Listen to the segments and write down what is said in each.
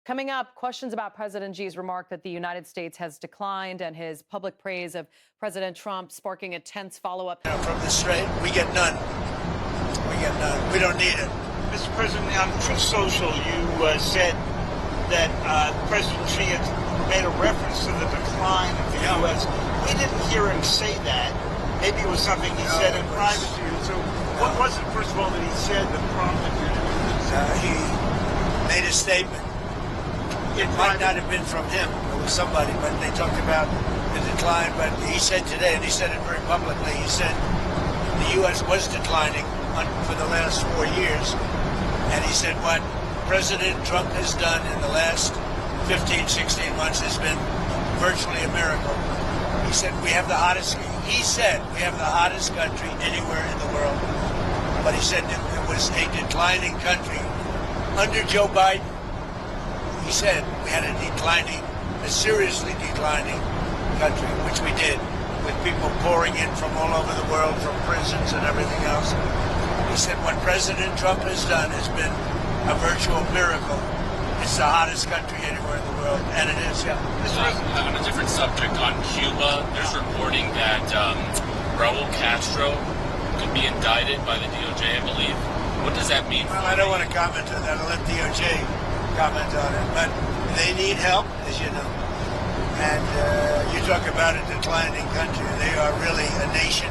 Coming up, questions about President Xi's remark that the United States has declined and his public praise of President Trump sparking a tense follow-up. From the Strait, we get none. We get none. We don't need it. Mr. President, on Truth Social, you said that President Xi had made a reference to the decline of the U.S. We didn't hear him say that. Maybe it was something he said in private to you. So what was it, first of all, that he said that prompted you to do this? He made a statement. It might not have been from him. It was somebody, but they talked about the decline. But he said today, and he said it very publicly, he said the U.S. was declining for the last 4 years. And he said what President Trump has done in the last 15, 16 months has been virtually a miracle. He said we have the hottest country anywhere in the world. But he said it was a declining country under Joe Biden. He said we had a seriously declining country, which we did, with people pouring in from all over the world, from prisons and everything else. He said what President Trump has done has been a virtual miracle. It's the hottest country anywhere in the world, and it is, yeah. On a different subject, on Cuba, there's reporting that Raul Castro could be indicted by the DOJ, I believe. What does that mean? Well, I don't want to comment on that. I'll let DOJ comment on it, but they need help, as you know. And you talk about a declining country. They are really a nation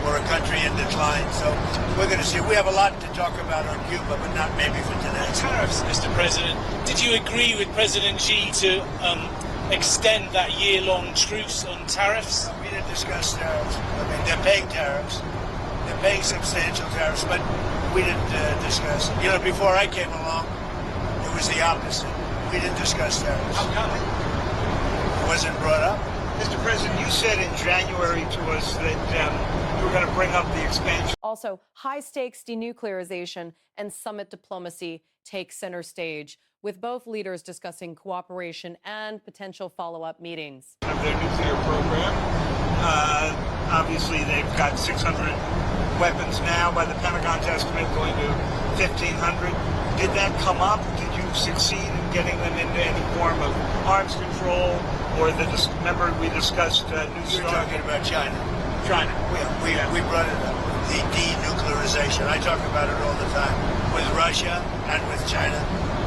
or a country in decline. So we're going to see. We have a lot to talk about on Cuba, but not maybe for today. Tariffs, Mr. President. Did you agree with President Xi to extend that year-long truce on tariffs? We didn't discuss tariffs. I mean, they're paying tariffs. They're paying substantial tariffs, but we didn't discuss it. You know, before I came along, it was the opposite. We didn't discuss tariffs. How come? It wasn't brought up. Mr. President, you said in January to us that you were going to bring up the expansion. Also, high-stakes denuclearization and summit diplomacy take center stage, with both leaders discussing cooperation and potential follow-up meetings. Of their nuclear program. Obviously, they've got 600 weapons now, by the Pentagon's estimate, going to 1,500. Did that come up? Did you succeed in getting them into any form of arms control? Or remember we discussed New You're START? talking about China. China. We brought it up, the denuclearization. I talk about it all the time with Russia and with China.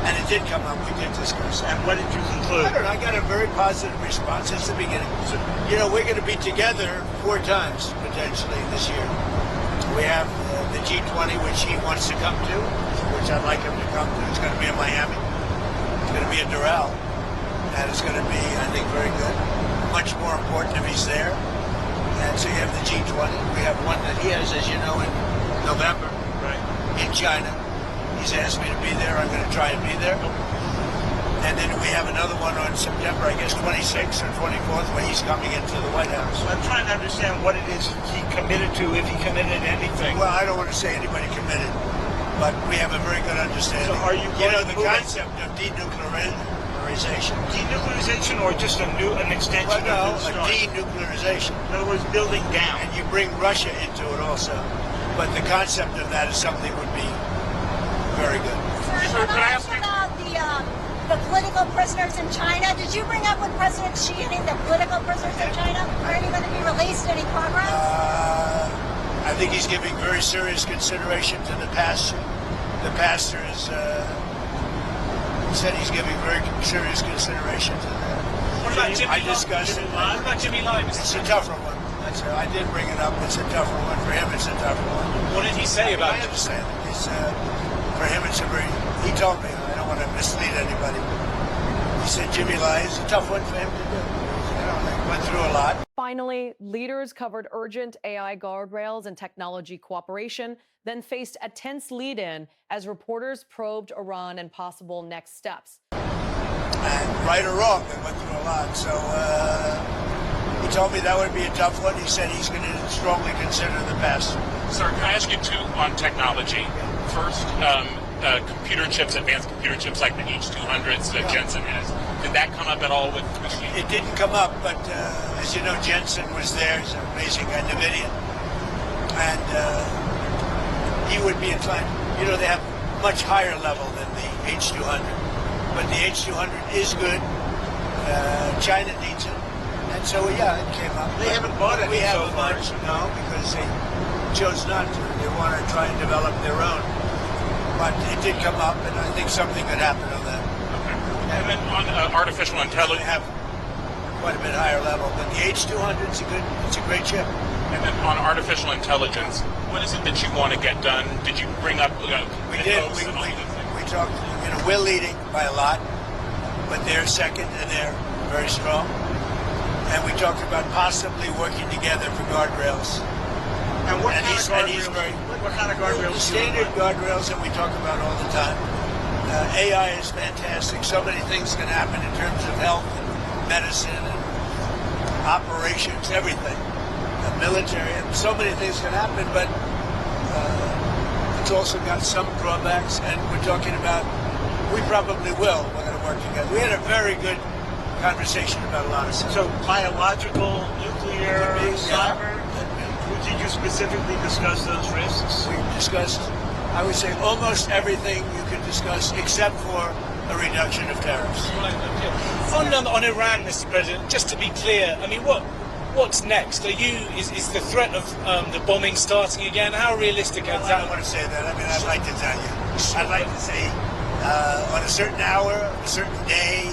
And it did come up. We did discuss it. And what did you conclude? I don't know. I got a very positive response since the beginning. So, you know, we're going to be together 4 times, potentially, this year. We have the G20, which he wants to come to, which I'd like him to come to. It's going to be in Miami. It's going to be in Doral. And it's going to be, I think, very good. Much more important if he's there. And so you have the G20. We have one that he has, as you know, in November, Right. in China. He's asked me to be there. I'm going to try and be there. And then we have another one on September, I guess, 26th or 24th, where he's coming into the White House. I'm trying to understand what it is he committed to, if he committed anything. Well, I don't want to say anybody committed, but we have a very good understanding. So are you You going know, to the move concept of denuclearization. Denuclearization or just an extension Well, no, of New a START? denuclearization. In other words, building down. And you bring Russia into it also. But the concept of that is something would be very good. Sir, can I ask you about the political prisoners in China? Did you bring up with President Xi any of the political prisoners in China? Are any going to be released? Any progress? I think he's giving very serious consideration to the pastor. The pastor is said he's giving very serious consideration to that. What about Jimmy I discussed it. What about Jimmy Lai, Mr. It's a tougher one. I did bring it up. It's a tougher one. For him, it's a tougher one. What did he say about I it? understand it. It's, for him, it's a very... He told me. I don't want to mislead anybody. He said Jimmy Lai is a tough one for him to do. You know, they went through a lot. Finally, leaders covered urgent AI guardrails and technology cooperation, then faced a tense lead-in as reporters probed Iran and possible next steps. And right or wrong, they went through a lot. So he told me that would be a tough one. He said he's going to strongly consider the pastor. Sir, can I ask you 2 on technology? First, computer chips, advanced computer chips like the H200s that Jensen has. Did that come up at all with Xi? It didn't come up, but as you know, Jensen was there. He's an amazing guy, NVIDIA. And he would be inclined. You know, they have much higher level than the H200. but the H-200 is good. China needs it. And so, yeah, it came up. They haven't bought it We so haven't far. much, no, because they chose not to. They want to try and develop their own. But it did come up, and I think something could happen on that. And then on artificial They intelligence, have quite a bit higher level, but the H-200 it's a great chip. and then on artificial intelligence, what is it that you want to get done? Did you bring up We did. We talked. We're leading by a lot, but they're second, and they're very strong. And we talked about possibly working together for guardrails. And what kind of he's guardrails? very What kind of guardrails? the standard guardrails that we talk about all the time. AI is fantastic. So many things can happen in terms of health and medicine and operations, everything. Military, and so many things can happen, but it's also got some drawbacks, and we're talking about, we probably will. We're going to work together. We had a very good conversation about a lot of stuff. So biological, nuclear, Could be, yeah. cyber. Did you specifically discuss those risks? We discussed, I would say, almost everything you could discuss except for a reduction of tariffs. On Iran, Mr. President, just to be clear, I mean, what's next? Is the threat of the bombing starting again? How realistic is I don't that? want to say that. I mean, I'd like to tell you. I'd like to say on a certain hour, a certain day,